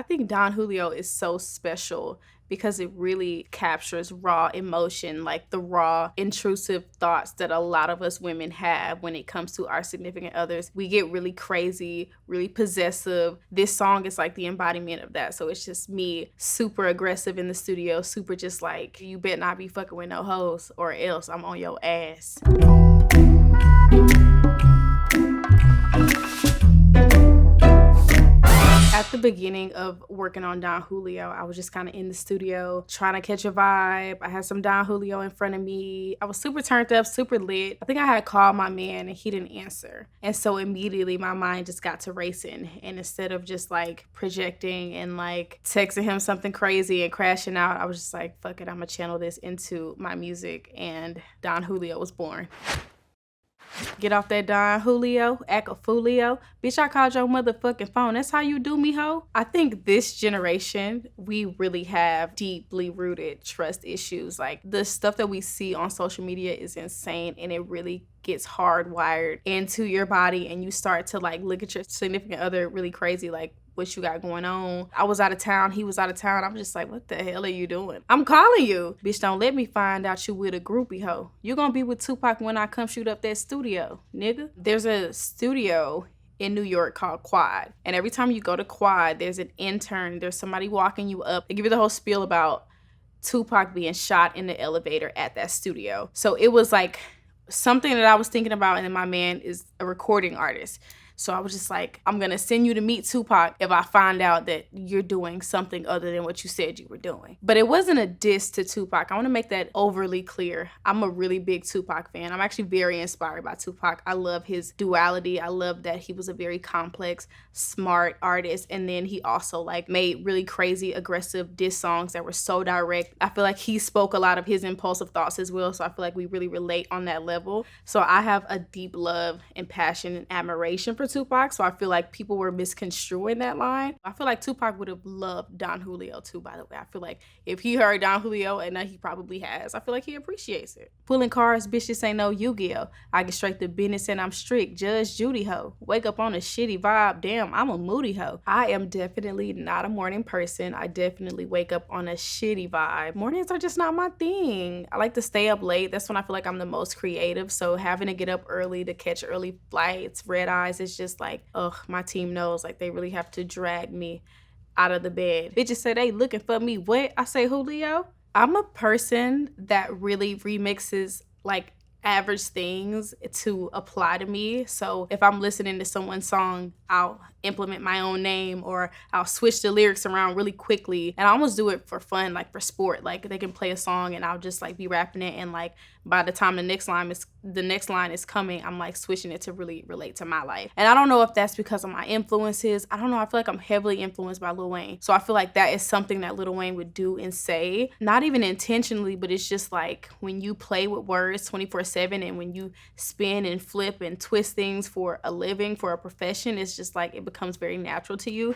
think Don Julio is so special because it really captures raw emotion, like the raw, intrusive thoughts that a lot of us women have when it comes to our significant others. We get really crazy, really possessive. This song is like the embodiment of that. So it's just me super aggressive in the studio, super just like, you better not be fucking with no hoes or else I'm on your ass. At the beginning of working on Don Julio, I was just kind of in the studio trying to catch a vibe. I had some Don Julio in front of me. I was super turned up, super lit. I think I had called my man and he didn't answer. And so immediately my mind just got to racing. And instead of just like projecting and like texting him something crazy and crashing out, I was just like, fuck it, I'm gonna channel this into my music. And Don Julio was born. Get off that Don Julio, act a foolio. Bitch, I called your motherfucking phone. That's how you do me, ho? I think this generation, we really have deeply rooted trust issues. Like, the stuff that we see on social media is insane, and it really gets hardwired into your body, and you start to like look at your significant other really crazy, like, what you got going on. I was out of town, he was out of town. I'm just like, what the hell are you doing? I'm calling you. Bitch, don't let me find out you with a groupie hoe. You gonna be with Tupac when I come shoot up that studio, nigga. There's a studio in New York called Quad. And every time you go to Quad, there's an intern, there's somebody walking you up. They give you the whole spiel about Tupac being shot in the elevator at that studio. So it was like something that I was thinking about, and then my man is a recording artist. So I was just like, I'm gonna send you to meet Tupac if I find out that you're doing something other than what you said you were doing. But it wasn't a diss to Tupac. I wanna make that overly clear. I'm a really big Tupac fan. I'm actually very inspired by Tupac. I love his duality. I love that he was a very complex, smart artist. And then he also like made really crazy, aggressive diss songs that were so direct. I feel like he spoke a lot of his impulsive thoughts as well. So I feel like we really relate on that level. So I have a deep love and passion and admiration for Tupac, so I feel like people were misconstruing that line. I feel like Tupac would have loved Don Julio too, by the way. I feel like if he heard Don Julio, and he probably has, I feel like he appreciates it. Pulling cars, bitch, this ain't no Yu-Gi-Oh! I get straight to business and I'm strict. Judge Judy ho. Wake up on a shitty vibe. Damn, I'm a moody ho. I am definitely not a morning person. I definitely wake up on a shitty vibe. Mornings are just not my thing. I like to stay up late. That's when I feel like I'm the most creative. So having to get up early to catch early flights, red eyes, it's just like, ugh, my team knows, like, they really have to drag me out of the bed. Bitches say they looking for me. What? I say, Julio? I'm a person that really remixes like average things to apply to me. So if I'm listening to someone's song, I'll implement my own name, or I'll switch the lyrics around really quickly. And I almost do it for fun, like for sport. Like they can play a song and I'll just like be rapping it, and like by the time the next line is coming, I'm like switching it to really relate to my life. And I don't know if that's because of my influences. I don't know. I feel like I'm heavily influenced by Lil Wayne. So I feel like that is something that Lil Wayne would do and say, not even intentionally, but it's just like when you play with words 24/7, and when you spin and flip and twist things for a living, for a profession, it's just like it becomes very natural to you.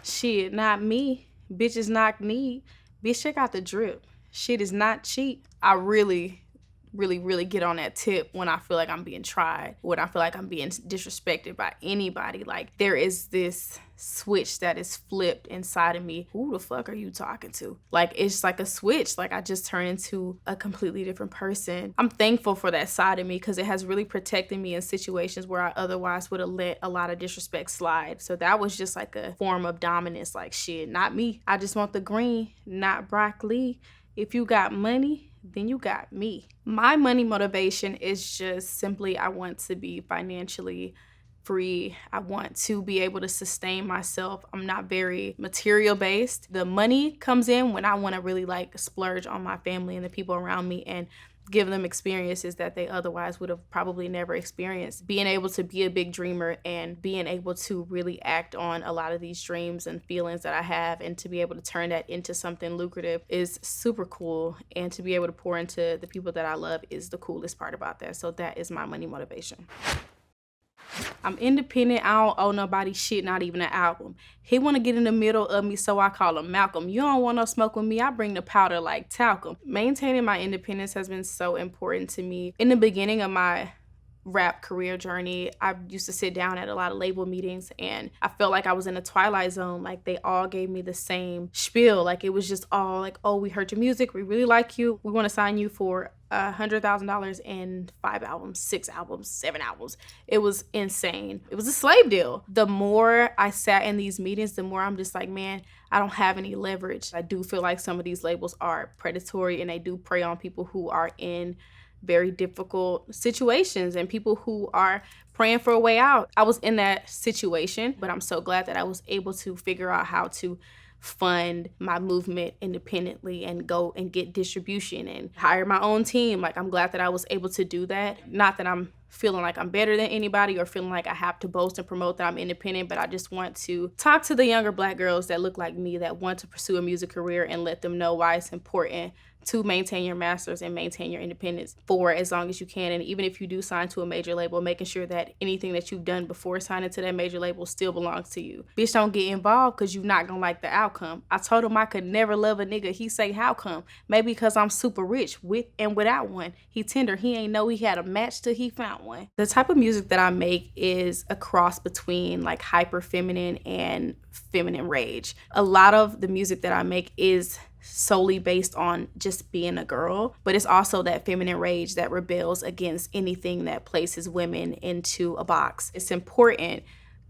Shit, not me. Bitches knock me. Bitch, check out the drip. Shit is not cheap. I really get on that tip when I feel like I'm being tried, when I feel like I'm being disrespected by anybody. Like there is this switch that is flipped inside of me. Who the fuck are you talking to? Like it's like a switch. Like I just turn into a completely different person. I'm thankful for that side of me because it has really protected me in situations where I otherwise would have let a lot of disrespect slide. So that was just like a form of dominance. Like shit, not me. I just want the green, not broccoli. If you got money, then you got me. My money motivation is just simply I want to be financially free. I want to be able to sustain myself. I'm not very material based. The money comes in when I want to really like splurge on my family and the people around me and give them experiences that they otherwise would have probably never experienced. Being able to be a big dreamer and being able to really act on a lot of these dreams and feelings that I have, and to be able to turn that into something lucrative is super cool. And to be able to pour into the people that I love is the coolest part about that. So that is my money motivation. I'm independent. I don't owe nobody shit, not even an album. He want to get in the middle of me, so I call him Malcolm. You don't want no smoke with me, I bring the powder like talcum. Maintaining my independence has been so important to me. In the beginning of my rap career journey, I used to sit down at a lot of label meetings and I felt like I was in a twilight zone. Like they all gave me the same spiel. Like it was just all like, oh, we heard your music, we really like you, we want to sign you for $100,000 and 5 albums, 6 albums, 7 albums. It was insane. It was a slave deal. The more I sat in these meetings, the more I'm just like, man, I don't have any leverage. I do feel like some of these labels are predatory and they do prey on people who are in very difficult situations and people who are praying for a way out. I was in that situation, but I'm so glad that I was able to figure out how to fund my movement independently and go and get distribution and hire my own team. Like, I'm glad that I was able to do that. Not that I'm feeling like I'm better than anybody or feeling like I have to boast and promote that I'm independent, but I just want to talk to the younger Black girls that look like me that want to pursue a music career and let them know why it's important to maintain your masters and maintain your independence for as long as you can. And even if you do sign to a major label, making sure that anything that you've done before signing to that major label still belongs to you. Bitch, don't get involved because you're not gonna like the outcome. I told him I could never love a nigga. He say, how come? Maybe because I'm super rich with and without one. He tender. He ain't know he had a match till he found one. The type of music that I make is a cross between like hyper feminine and feminine rage. A lot of the music that I make is solely based on just being a girl, but it's also that feminine rage that rebels against anything that places women into a box. It's important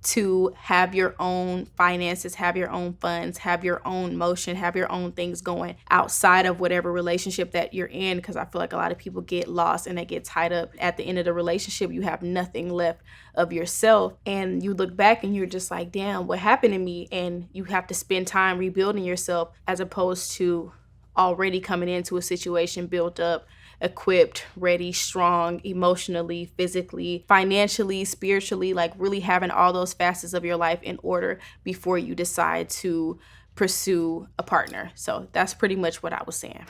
to have your own finances, have your own funds, have your own motion, have your own things going outside of whatever relationship that you're in, because I feel like a lot of people get lost and they get tied up. At the end of the relationship, you have nothing left of yourself and you look back and you're just like, damn, what happened to me? And you have to spend time rebuilding yourself as opposed to already coming into a situation built up, equipped, ready, strong, emotionally, physically, financially, spiritually, like really having all those facets of your life in order before you decide to pursue a partner. So that's pretty much what I was saying.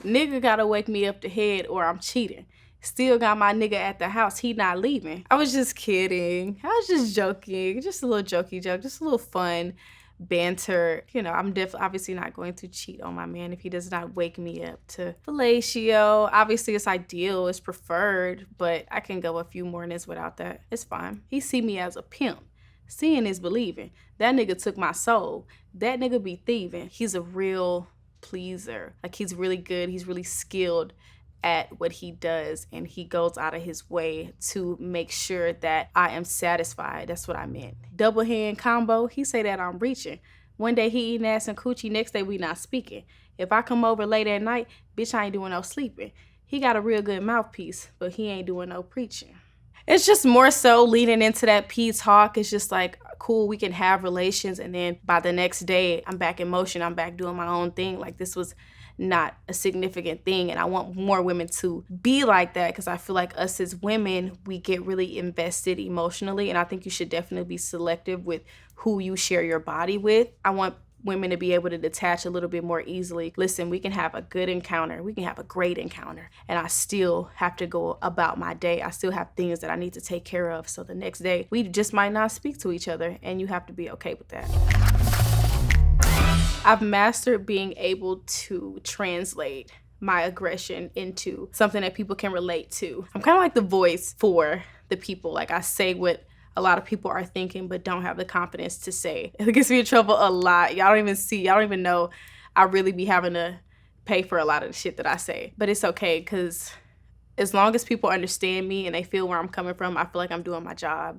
Nigga gotta wake me up the head or I'm cheating. Still got my nigga at the house, he not leaving. I was just kidding. I was just joking. Just a little jokey joke, just a little fun banter. You know, I'm obviously not going to cheat on my man if he does not wake me up to fellatio. Obviously it's ideal, it's preferred, but I can go a few mornings without that. It's fine. He see me as a pimp. Seeing is believing. That nigga took my soul. That nigga be thieving. He's a real pleaser. Like, he's really good. He's really skilled at what he does, and he goes out of his way to make sure that I am satisfied. That's what I meant. Double hand combo, he say that I'm reaching. One day he eating ass and coochie, next day we not speaking. If I come over late at night, bitch, I ain't doing no sleeping. He got a real good mouthpiece, but he ain't doing no preaching. It's just more so leading into that P talk. It's just like, cool, we can have relations, and then by the next day, I'm back in motion. I'm back doing my own thing. Like, this was not a significant thing, and I want more women to be like that, because I feel like us as women, we get really invested emotionally, and I think you should definitely be selective with who you share your body with. I want women to be able to detach a little bit more easily. Listen, we can have a good encounter, we can have a great encounter, and I still have to go about my day. I still have things that I need to take care of, so the next day we just might not speak to each other, and you have to be okay with that. I've mastered being able to translate my aggression into something that people can relate to. I'm kind of like the voice for the people. Like, I say what a lot of people are thinking but don't have the confidence to say. It gets me in trouble a lot. Y'all don't even know I really be having to pay for a lot of the shit that I say. But it's okay, because as long as people understand me and they feel where I'm coming from, I feel like I'm doing my job.